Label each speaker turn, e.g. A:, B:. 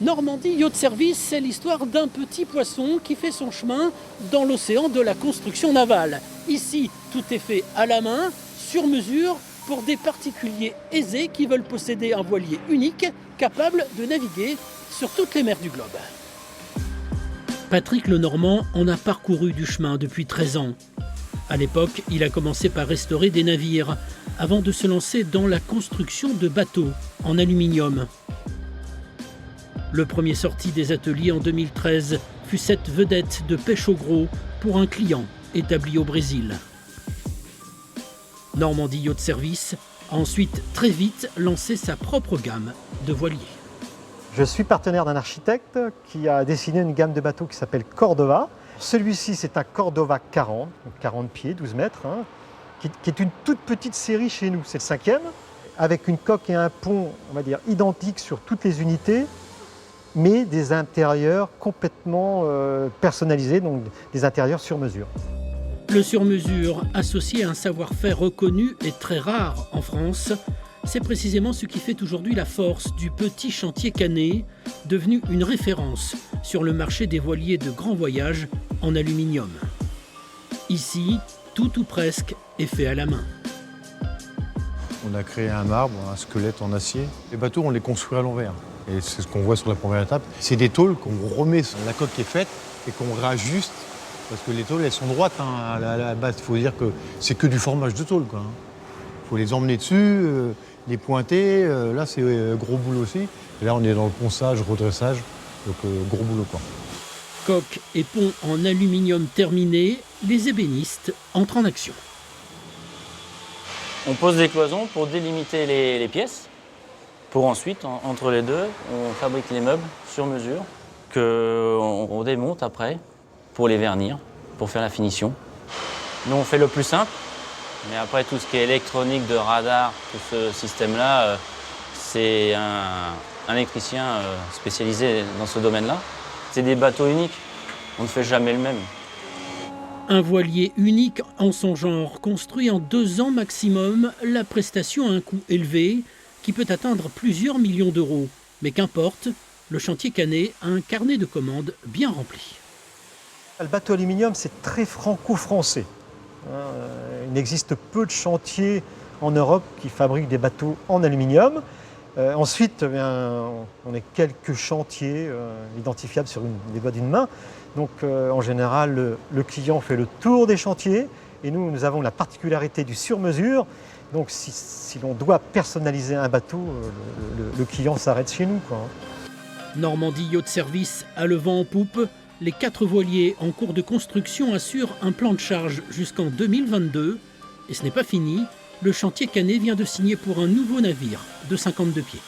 A: Normandie Yacht Service, c'est l'histoire d'un petit poisson qui fait son chemin dans l'océan de la construction navale. Ici, tout est fait à la main, sur mesure, pour des particuliers aisés qui veulent posséder un voilier unique, capable de naviguer sur toutes les mers du globe. Patrick Lenormand en a parcouru du chemin depuis 13 ans. À l'époque, il a commencé par restaurer des navires, avant de se lancer dans la construction de bateaux en aluminium. Le premier sorti des ateliers en 2013 fut cette vedette de pêche au gros pour un client établi au Brésil. Normandie Yacht Service a ensuite très vite lancé sa propre gamme de voiliers.
B: Je suis partenaire d'un architecte qui a dessiné une gamme de bateaux qui s'appelle Cordova. Celui-ci, c'est un Cordova 40, 40 pieds, 12 mètres, qui est une toute petite série chez nous. C'est le 5e, avec une coque et un pont, on va dire, identiques sur toutes les unités, mais des intérieurs complètement personnalisés, donc des intérieurs sur mesure.
A: Le sur-mesure, associé à un savoir-faire reconnu et très rare en France, c'est précisément ce qui fait aujourd'hui la force du petit chantier Canet, devenu une référence sur le marché des voiliers de grand voyage en aluminium. Ici, tout ou presque est fait à la main.
C: On a créé un marbre, un squelette en acier. Les bateaux, on les construit à l'envers. Et c'est ce qu'on voit sur la première étape. C'est des tôles qu'on remet sur la coque qui est faite et qu'on réajuste. Parce que les tôles, elles sont droites à la base. Il faut dire que c'est que du formage de tôle. Il faut les emmener dessus, les pointer. Là, c'est gros boulot aussi. Et là, on est dans le ponçage, redressage. Donc, gros boulot, quoi.
A: Coque et pont en aluminium terminés, les ébénistes entrent en action.
D: On pose des cloisons pour délimiter les pièces. Pour ensuite, entre les deux, on fabrique les meubles sur mesure qu'on démonte après pour les vernir, pour faire la finition. Nous, on fait le plus simple, mais après tout ce qui est électronique, de radar, tout ce système-là, c'est un électricien spécialisé dans ce domaine-là. C'est des bateaux uniques, on ne fait jamais le même.
A: Un voilier unique en son genre, construit en 2 ans maximum, la prestation a un coût élevé qui peut atteindre plusieurs millions d'euros. Mais qu'importe, le chantier Canet a un carnet de commandes bien rempli.
B: Le bateau aluminium, c'est très franco-français. Il existe peu de chantiers en Europe qui fabriquent des bateaux en aluminium. Ensuite, on a quelques chantiers identifiables sur les doigts d'une main. Donc, en général, le client fait le tour des chantiers et nous avons la particularité du sur-mesure. Donc, si l'on doit personnaliser un bateau, le client s'arrête chez nous, quoi.
A: Normandie Yacht Service a le vent en poupe. Les 4 voiliers en cours de construction assurent un plan de charge jusqu'en 2022. Et ce n'est pas fini, le chantier Canet vient de signer pour un nouveau navire de 52 pieds.